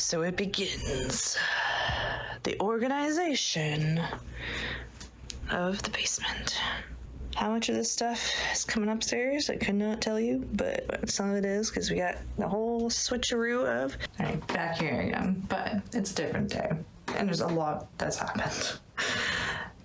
So it begins. The organization of the basement. How much of this stuff is coming upstairs, I could not tell you, but some of it is because we got the whole switcheroo of. All right, back here again, but it's a different day. And there's a lot that's happened.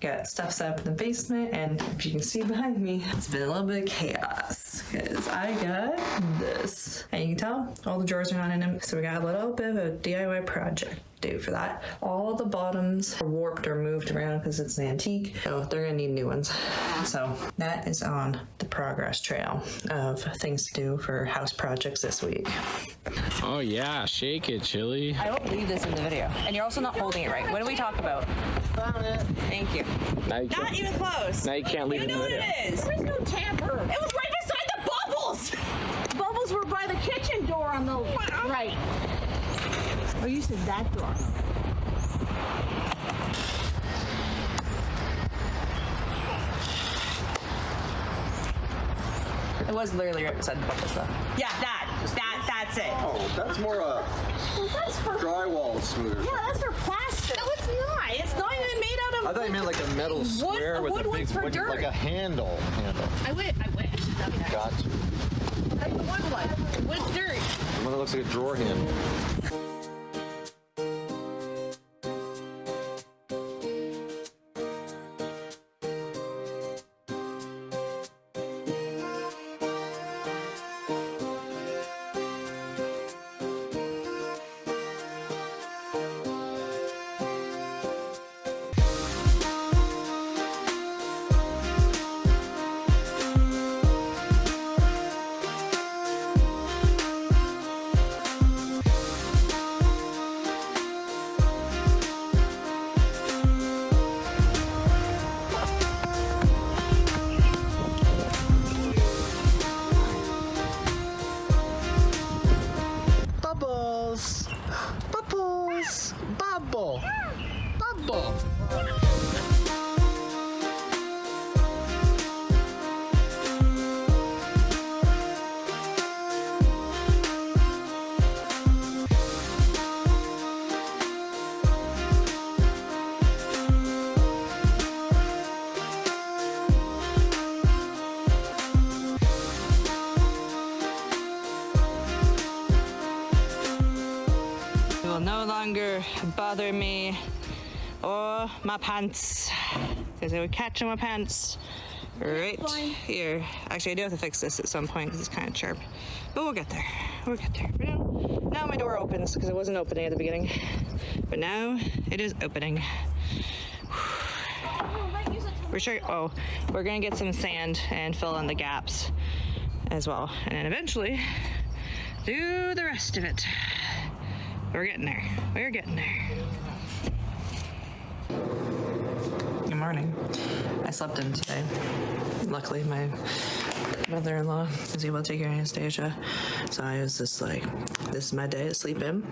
Got stuff set up in the basement, and if you can see behind me, it's been a little bit of chaos because I got this. And you can tell all the drawers are not in them, so we got a little bit of a DIY project to do for that. All the bottoms are warped or moved around because it's an antique, so they're gonna need new ones. So that is on the progress trail of things to do for house projects this week. Oh yeah, shake it, Chili. I won't leave this in the video. And you're also not holding it right. What do we talk about? Found it. Thank you. Not even close. Now you can't leave it in the video. You know what it is. There is no tamper. It was right beside the bubbles. The bubbles were by the kitchen door on the right. Oh, you said that door. It was literally right beside the bubbles though. Yeah, that's it. Oh, that's more a That's for drywall smoother. yeah, that's for plaster. No, it's not. It's not even made out of I thought you meant like a metal square with wood a big one's for wood, dirt. like a handle. I wish. Got you. That's the wood one. Wood's dirt. The one that looks like a drawer handle. Bubbles! Bubbles! Bubble! Bubble! It will no longer bother me or my pants because it would catch in my pants right here. Actually, I do have to fix this at some point because it's kind of sharp, but we'll get there. We'll get there. But now my door opens because it wasn't opening at the beginning, but now it is opening. We're gonna get some sand and fill in the gaps as well, and then eventually do the rest of it. We're getting there. We're getting there. Good morning. I slept in today. Luckily, my mother-in-law is able to take care of Anastasia. So I was just like, this is my day to sleep in.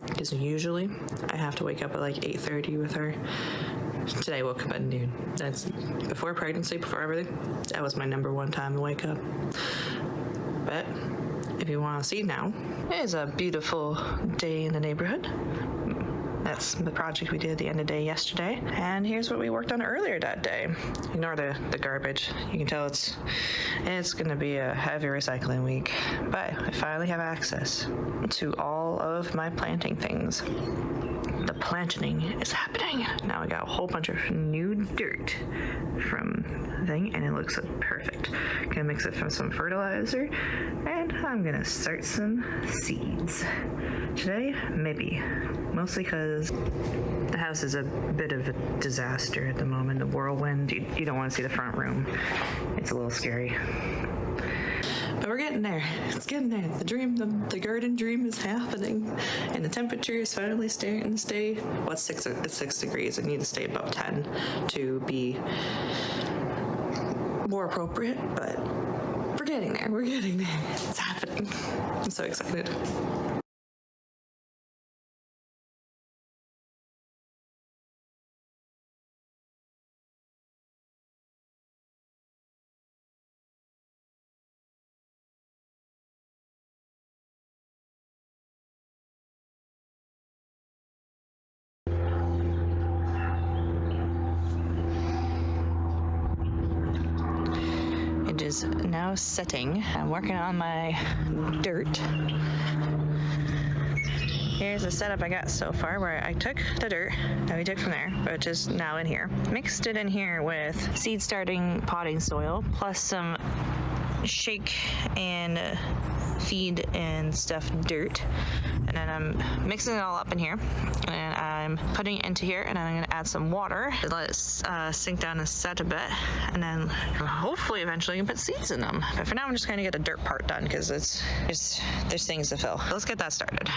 Because usually I have to wake up at like 8:30 with her. Today I woke up at noon. That's before pregnancy, before everything. That was my number one time to wake up. But if you want to see now, it is a beautiful day in the neighborhood. That's the project we did at the end of the day yesterday. And here's what we worked on earlier that day. Ignore the garbage. You can tell it's going to be a heavy recycling week. But I finally have access to all of my planting things. The planting is happening. Now I got a whole bunch of new dirt from the thing, and it looks perfect. Gonna mix it from some fertilizer, and I'm gonna start some seeds. Today, maybe. Mostly because the house is a bit of a disaster at the moment. The whirlwind, you don't want to see the front room. It's a little scary. But we're getting there. It's getting there. The dream, the garden dream is happening. And the temperature is finally starting to stay, well, it's 6 degrees. It needs to stay above 10 to be more appropriate, but we're getting there. We're getting there. It's happening. I'm so excited. is now setting. I'm working on my dirt. Here's the setup I got so far, where I took the dirt that we took from there, which is now in here, mixed it in here with seed starting potting soil, plus some shake and feed and stuff dirt, and then I'm mixing it all up in here, and I'm putting it into here, and I'm gonna add some water to let it sink down and set a bit, and then hopefully eventually I can put seeds in them. But for now I'm just gonna get the dirt part done because there's things to fill. Let's get that started.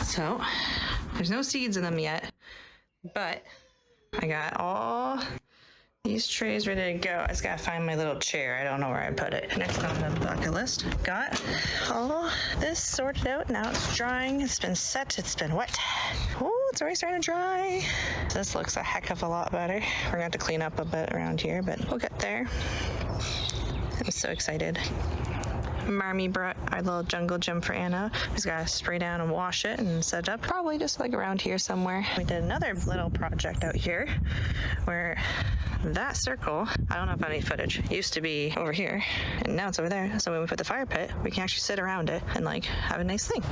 So there's no seeds in them yet, but I got all these trays ready to go. I just gotta find my little chair. I don't know where I put it. Next on the bucket list, got all this sorted out. Now it's drying. It's been set. It's been wet. Oh, it's already starting to dry. This looks a heck of a lot better. We're gonna have to clean up a bit around here, but we'll get there. I'm so excited. Marmy brought our little jungle gym for Anna. We just gotta spray down and wash it and set it up. Probably just like around here somewhere. We did another little project out here where that circle, I don't know if I have any footage, used to be over here and now it's over there. So when we put the fire pit, we can actually sit around it and like have a nice thing.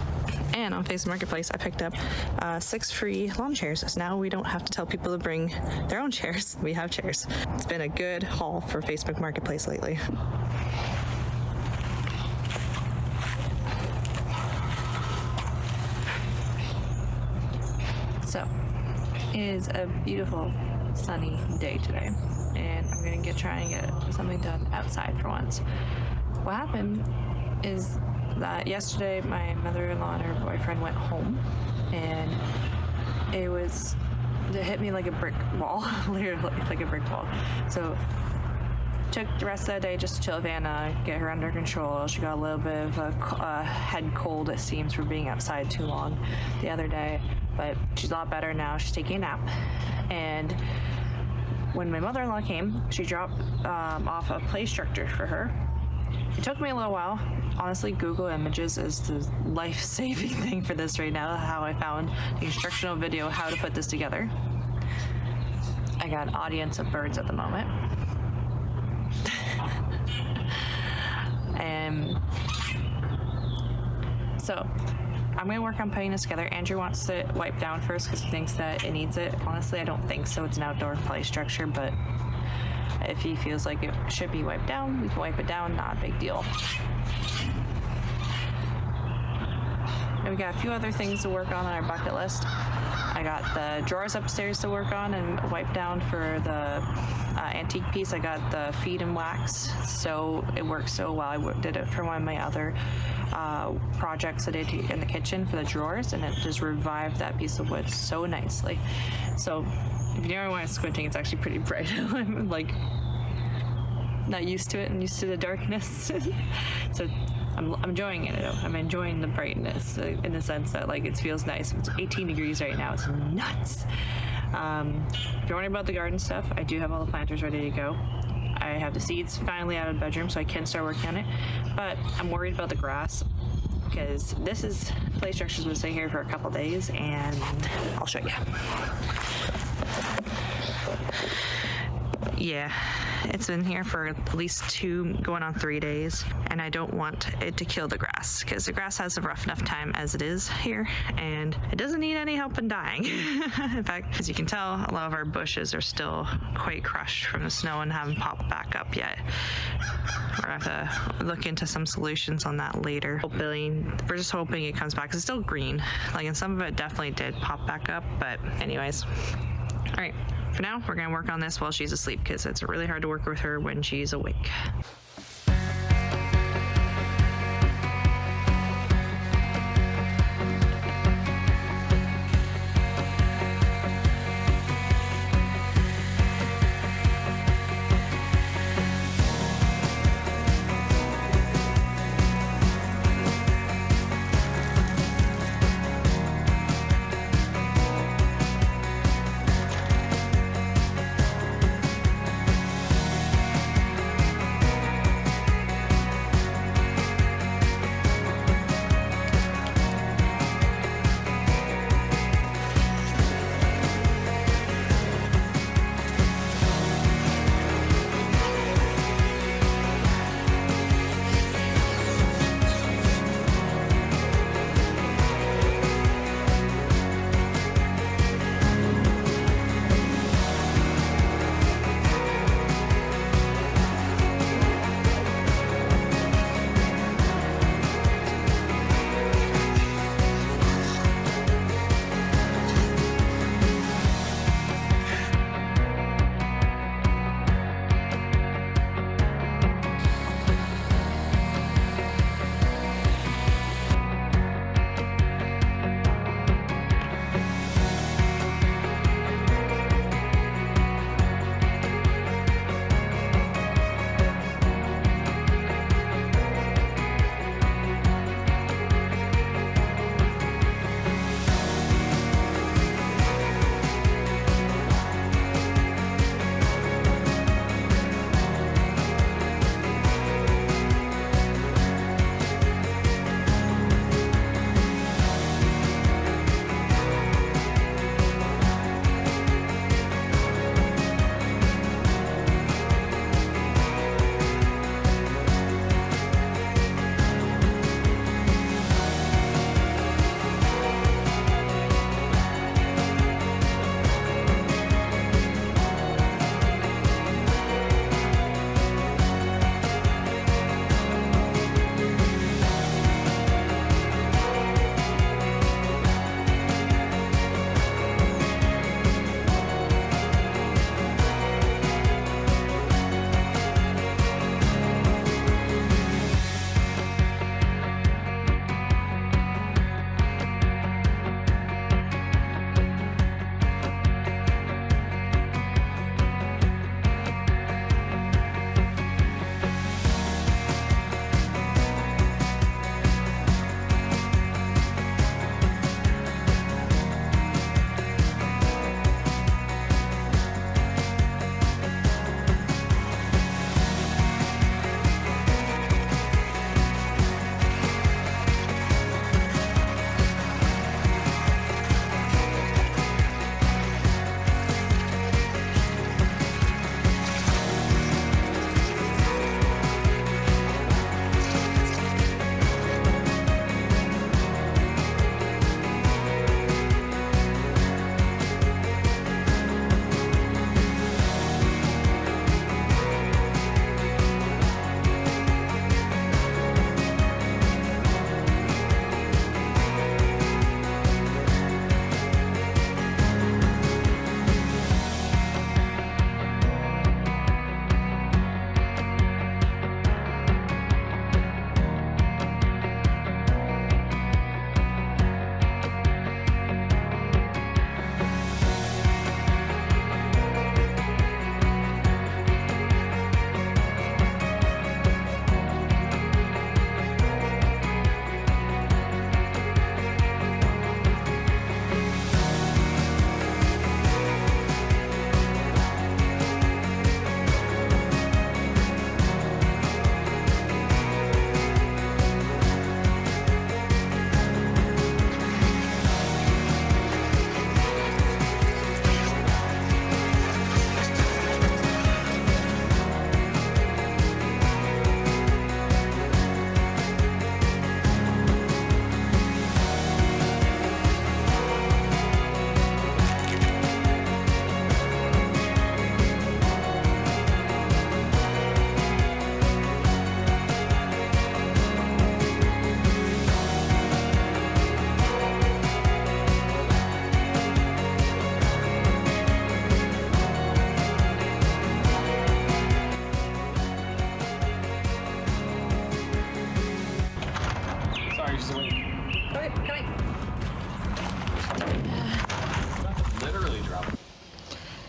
And on Facebook Marketplace, I picked up 6 free lawn chairs. So now we don't have to tell people to bring their own chairs. We have chairs. It's been a good haul for Facebook Marketplace lately. So, it is a beautiful sunny day today, and I'm gonna try and get something done outside for once. What happened is that yesterday my mother-in-law and her boyfriend went home, and it hit me like a brick wall, literally like a brick wall. So took the rest of that day just to chill with Anna, get her under control. She got a little bit of a head cold, it seems, for being outside too long the other day, but she's a lot better now. She's taking a nap. And when my mother-in-law came, she dropped off a play structure for her. It took me a little while. Honestly, Google Images is the life-saving thing for this right now, how I found the instructional video how to put this together. I got an audience of birds at the moment. And so I'm gonna work on putting this together. Andrew wants to wipe down first because he thinks that it needs it. Honestly, I don't think so. It's an outdoor play structure, but if he feels like it should be wiped down, we can wipe it down, not a big deal. And we got a few other things to work on our bucket list. I got the drawers upstairs to work on and wipe down for the antique piece. I got the feed and wax, so it works so well. I did it for one of my other projects I did in the kitchen for the drawers, and it just revived that piece of wood so nicely. So if you ever want to squinting, it's actually pretty bright. I'm like not used to it and used to the darkness. So I'm enjoying it. I'm enjoying the brightness in the sense that like it feels nice. It's 18 degrees right now. It's nuts. If you're wondering about the garden stuff, I do have all the planters ready to go. I I have the seeds finally out of the bedroom so I can start working on it. But I'm worried about the grass because this is play structure's been sitting here for a couple days, and I'll show you. Yeah, it's been here for at least 2 going on 3 days, and I don't want it to kill the grass because the grass has a rough enough time as it is here, and it doesn't need any help in dying. In fact, as you can tell, a lot of our bushes are still quite crushed from the snow and haven't popped back up yet. We're gonna have to look into some solutions on that later. We're just hoping it comes back 'cause it's still green. Like, and some of it definitely did pop back up, but anyways. All right, for now, we're gonna work on this while she's asleep because it's really hard to work with her when she's awake.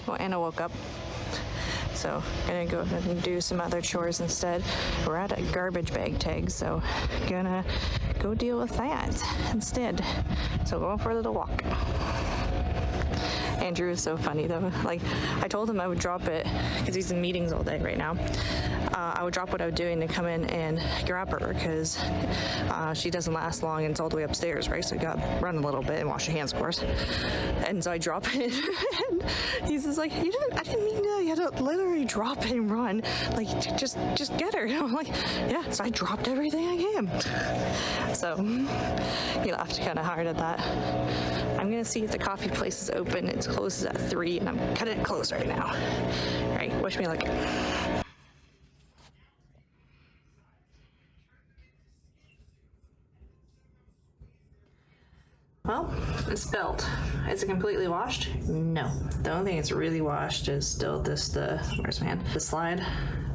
Well, Anna woke up, so gonna go ahead and do some other chores instead. We're at a garbage bag tag, so gonna go deal with that instead. So going for a little walk. Andrew is so funny though. Like, I told him I would drop it because he's in meetings all day right now. I would drop what I was doing to come in and grab her because she doesn't last long and it's all the way upstairs, right? So you got to run a little bit and wash your hands, of course. And so I drop it, and he's just like, I didn't mean to. You had to literally drop it and run. Like, just get her. And I'm like, yeah. So I dropped everything I can. So he laughed kind of hard at that. I'm gonna see if the coffee place is open. It's closes at 3, and I'm cutting it close right now. All right, wish me luck. Well, it's built. Is it completely washed? No. The only thing that's really washed is still where's my hand? The slide.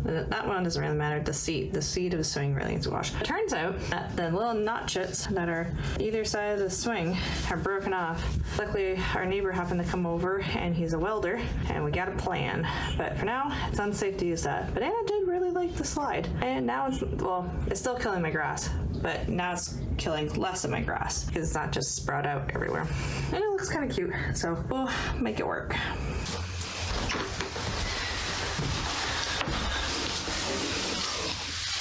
That one doesn't really matter. The seat of the swing really needs washed. It turns out that the little notches that are either side of the swing are broken off. Luckily, our neighbor happened to come over, and he's a welder, and we got a plan. But for now, it's unsafe to use that. But Anna did really like the slide. And now it's still killing my grass, but now it's killing less of my grass because it's not just sprout out everywhere. And it looks kind of cute, so we'll make it work.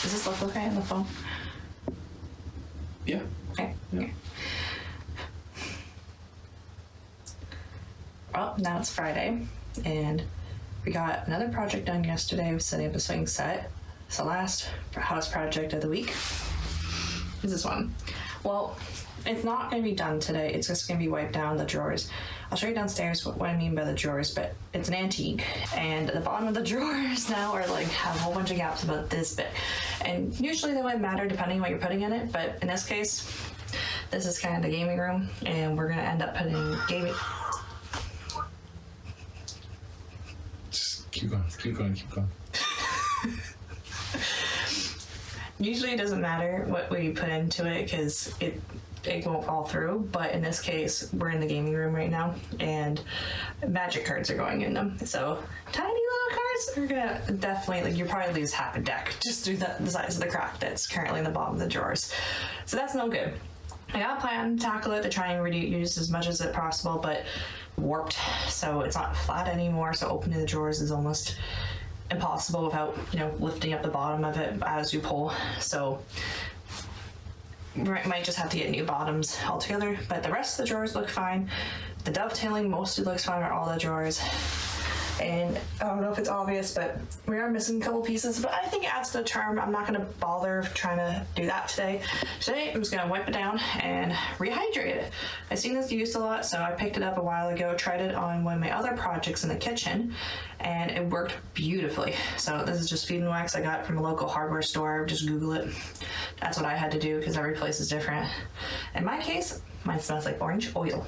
Does this look okay on the phone? Yeah. Okay. Okay. Well, now it's Friday, and we got another project done yesterday of setting up a swing set. It's the last house project of the week. Is this one? Well, it's not going to be done today. It's just going to be wiped down the drawers. I'll show you downstairs what I mean by the drawers, but it's an antique, and the bottom of the drawers now are like have a whole bunch of gaps about this big. And usually they wouldn't matter depending on what you're putting in it, but in this case, this is kind of the gaming room, and we're going to end up putting gaming. Just keep going. Usually it doesn't matter what we put into it because it won't fall through, but in this case we're in the gaming room right now and magic cards are going in them, so tiny little cards are gonna definitely, like, you probably lose half a deck just through the size of the crack that's currently in the bottom of the drawers, so that's no good. I got a plan to tackle it to try and reduce as much as it possible, but warped, so it's not flat anymore, so opening the drawers is almost impossible without, lifting up the bottom of it as you pull. So we might just have to get new bottoms altogether, but the rest of the drawers look fine. The dovetailing mostly looks fine on all the drawers. And I don't know if it's obvious, but we are missing a couple pieces, but I think it adds to the charm. I'm not going to bother trying to do that today. Today, I'm just going to wipe it down and rehydrate it. I've seen this used a lot, so I picked it up a while ago, tried it on one of my other projects in the kitchen, and it worked beautifully. So this is just feed and wax I got from a local hardware store. Just Google it. That's what I had to do because every place is different. In my case, mine smells like orange oil.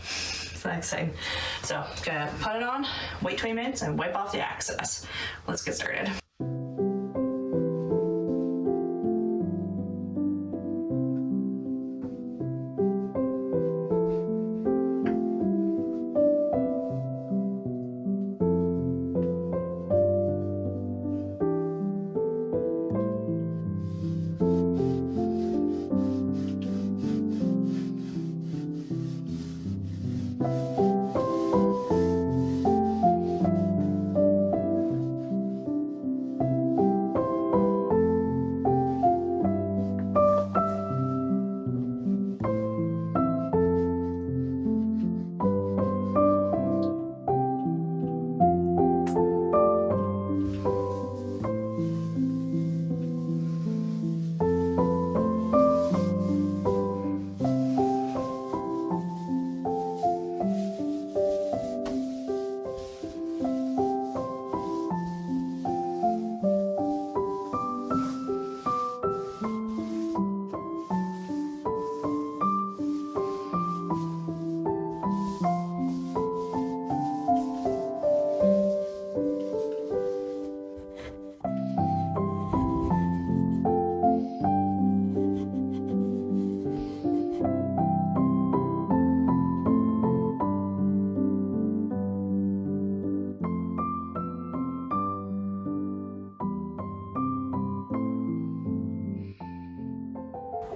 It's that exciting. So, gonna put it on, wait 20 minutes, and wipe off the excess. Let's get started.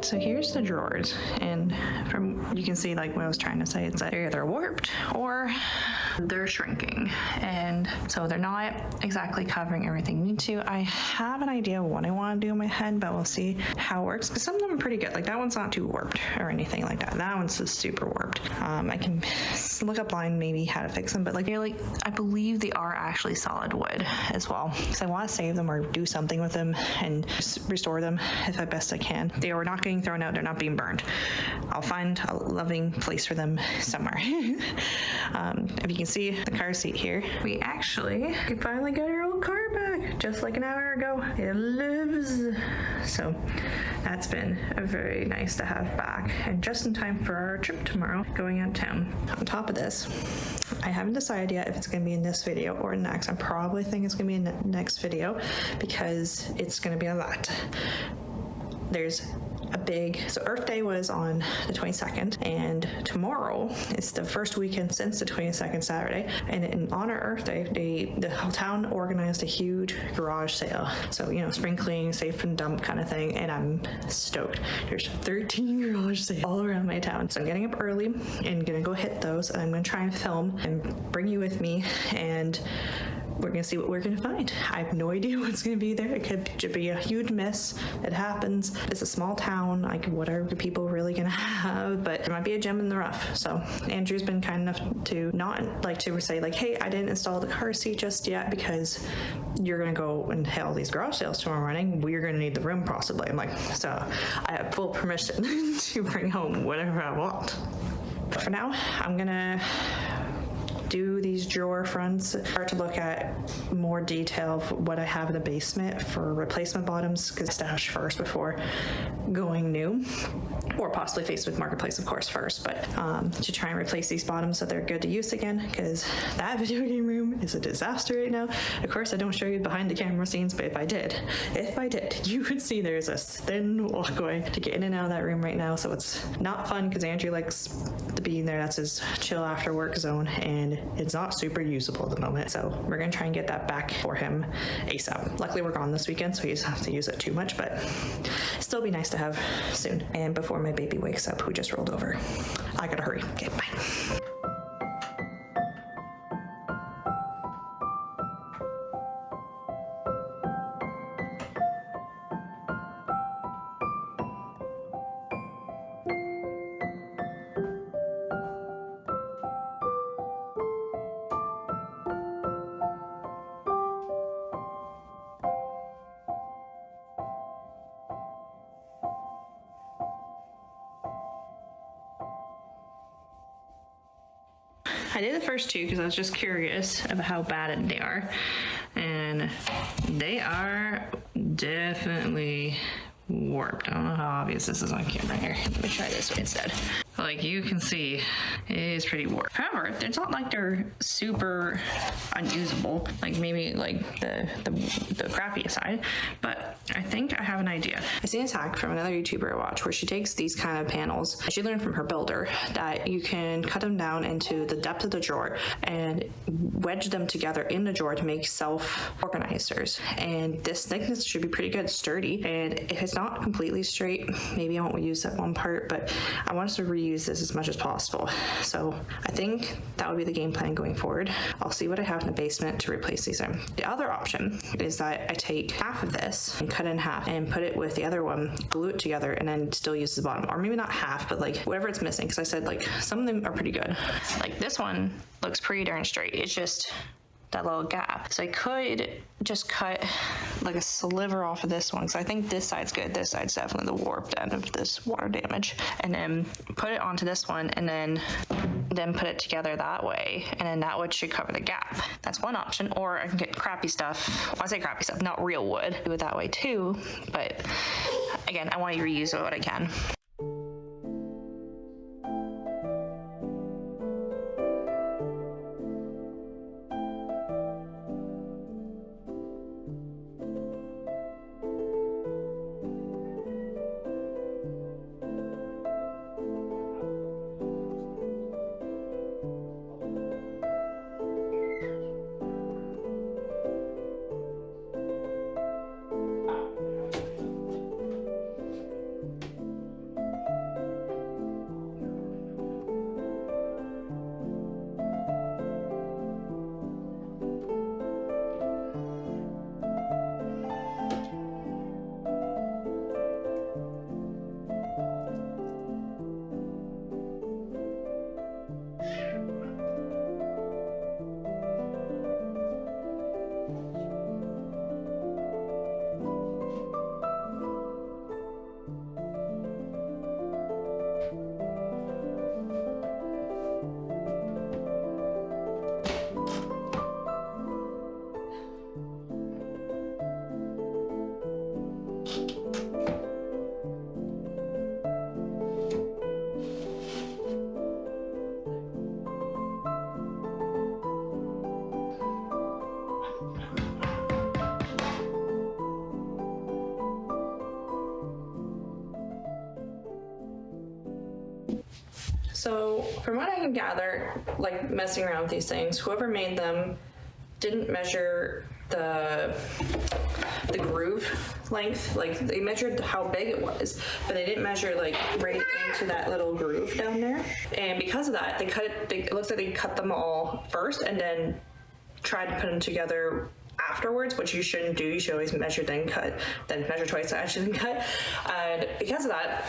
So here's the drawers, and from you can see like what I was trying to say, it's that they're either warped or they're shrinking, and so they're not exactly covering everything you need to. I have an idea of what I want to do in my head, but we'll see how it works, because some of them are pretty good. Like that one's not too warped or anything like that. That one's just super warped. I can look up line maybe how to fix them, but like I believe they are actually solid wood as well, because I want to save them or do something with them and restore them if I best I can. They are not getting thrown out, they're not being burned. I'll find a loving place for them somewhere. If you can see the car seat here, we actually finally got our old car back just like an hour ago. It lives. So that's been very nice to have back, and just in time for our trip tomorrow going out of town. On top of this, I haven't decided yet if it's going to be in this video or next. I probably think it's going to be in the next video because it's going to be a lot. There's a big, so Earth Day was on the 22nd, and tomorrow is the first weekend since the 22nd Saturday, and in honor of Earth Day, the whole town organized a huge garage sale. So, you know, spring cleaning, safe and dump kind of thing, and I'm stoked. There's 13 garage sales all around my town. So I'm getting up early and gonna go hit those, and I'm gonna try and film and bring you with me, and we're gonna see what we're gonna find. I have no idea what's gonna be there. It could be a huge miss. It happens. It's a small town. Like, what are the people really gonna have? But there might be a gem in the rough. So Andrew's been kind enough to not like to say like, hey, I didn't install the car seat just yet because you're gonna go and hit all these garage sales tomorrow morning. We're gonna need the room possibly. I'm like, so I have full permission to bring home whatever I want. But for now, I'm gonna do these drawer fronts, start to look at more detail of what I have in the basement for replacement bottoms, because stash first before going new, or possibly Facebook Marketplace, of course, first, but to try and replace these bottoms so they're good to use again, because that video game room is a disaster right now. Of course, I don't show you behind the camera scenes, but if I did, you would see there's a thin walkway to get in and out of that room right now, so it's not fun because Andrew likes to be in there. That's his chill after work zone, and it's not super usable at the moment, so we're gonna try and get that back for him ASAP. Luckily, we're gone this weekend, so he doesn't have to use it too much, but still be nice to have soon. And before my baby wakes up, who just rolled over. I gotta hurry. Okay, bye. I did the first two because I was just curious about how bad they are, and they are definitely warped. I don't know how obvious this is on camera here. Let me try this one instead. Like you can see, it is pretty warped. However, it's not like they're super unusable, like maybe like the crappy side, but I think I have an idea. I seen a tag from another YouTuber I watch where she takes these kind of panels. She learned from her builder that you can cut them down into the depth of the drawer and wedge them together in the drawer to make self-organizers. And this thickness should be pretty good, sturdy. And if it's not completely straight, maybe I won't use that one part, but I want us to reuse this as much as possible. So I think that would be the game plan going forward. I'll see what I have in the basement to replace these in. The other option is that I take half of this and cut it in half and put it with the other one, glue it together, and then still use the bottom. Or maybe not half, but like whatever it's missing, because I said like some of them are pretty good. Like this one looks pretty darn straight. It's just that little gap. So I could just cut like a sliver off of this one, because I think this side's good. This side's definitely the warped end of this water damage. And then put it onto this one, and then put it together that way, and then that would should cover the gap. That's one option. Or I can get crappy stuff. Well, I say crappy stuff, not real wood. Do it that way too. But again, I want to reuse what I can. So from what I can gather, like messing around with these things, whoever made them didn't measure the groove length. Like they measured how big it was, but they didn't measure like right into that little groove down there. And because of that, it looks like they cut them all first and then tried to put them together afterwards, which you shouldn't do. You should always measure then cut, then measure twice actually then cut. And because of that,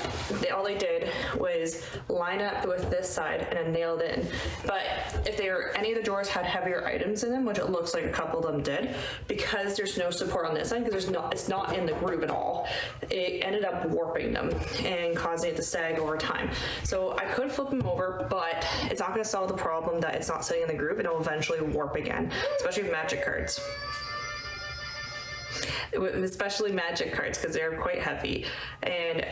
all they did was line up with this side and then nailed in. But if any of the drawers had heavier items in them, which it looks like a couple of them did, because there's no support on this side, because it's not in the groove at all, it ended up warping them and causing it to sag over time. So I could flip them over, but it's not going to solve the problem that it's not sitting in the groove, and it'll eventually warp again, especially with magic cards. Especially magic cards, because they're quite heavy, and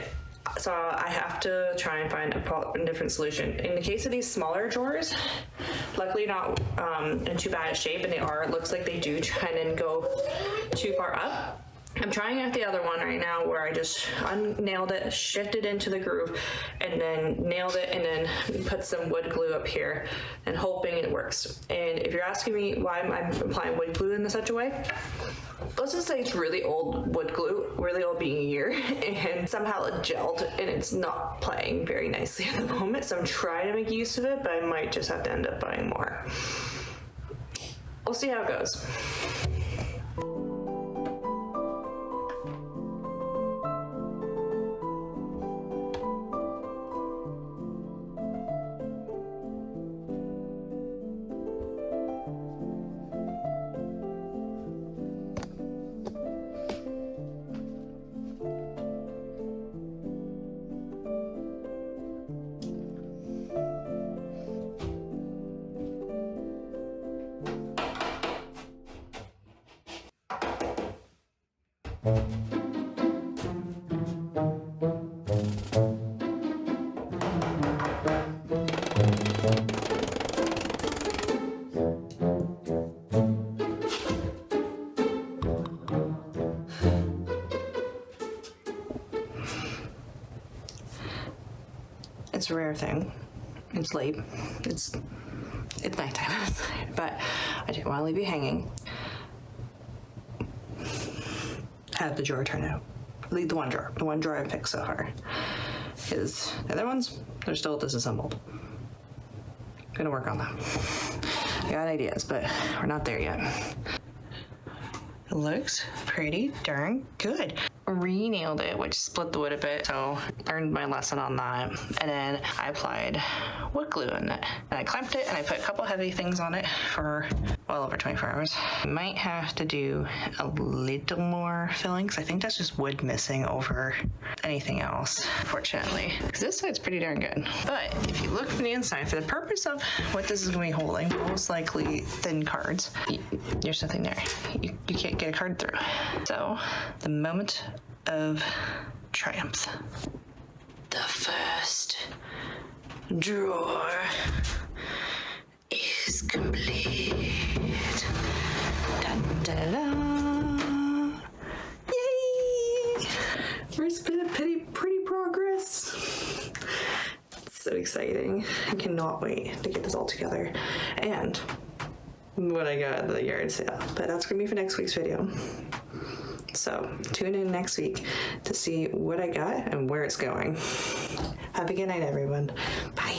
so I have to try and find a different solution. In the case of these smaller drawers, luckily not in too bad a shape, and it looks like they do try and go too far up. I'm trying out the other one right now where I just unnailed it, shifted into the groove, and then nailed it, and then put some wood glue up here and hoping it works. And if you're asking me why I'm applying wood glue in such a way, let's just say it's really old wood glue, really old being a year, and somehow it gelled and it's not playing very nicely at the moment. So I'm trying to make use of it, but I might just have to end up buying more. We'll see how it goes. It's a rare thing. It's late. It's nighttime outside, but I didn't want to leave you hanging. How did the drawer turn out? Leave the one drawer. The one drawer I fixed so hard. Because the other ones, they're still disassembled. Gonna work on them. I got ideas, but we're not there yet. It looks pretty darn good. Re-nailed it, which split the wood a bit, so learned my lesson on that. And then I applied wood glue in it, and I clamped it, and I put a couple heavy things on it for well over 24 hours. Might have to do a little more filling, because I think that's just wood missing over anything else, fortunately, because this side's pretty darn good. But if you look from the inside, for the purpose of what this is going to be holding, most likely thin cards, there's nothing there. You can't get a card through. So the moment of triumph. The first drawer is complete. Dun, dun, dun. Yay! First bit of pretty progress. It's so exciting. I cannot wait to get this all together. And what I got at the yard sale. But that's gonna be for next week's video. So tune in next week to see what I got and where it's going. Have a good night, everyone. Bye.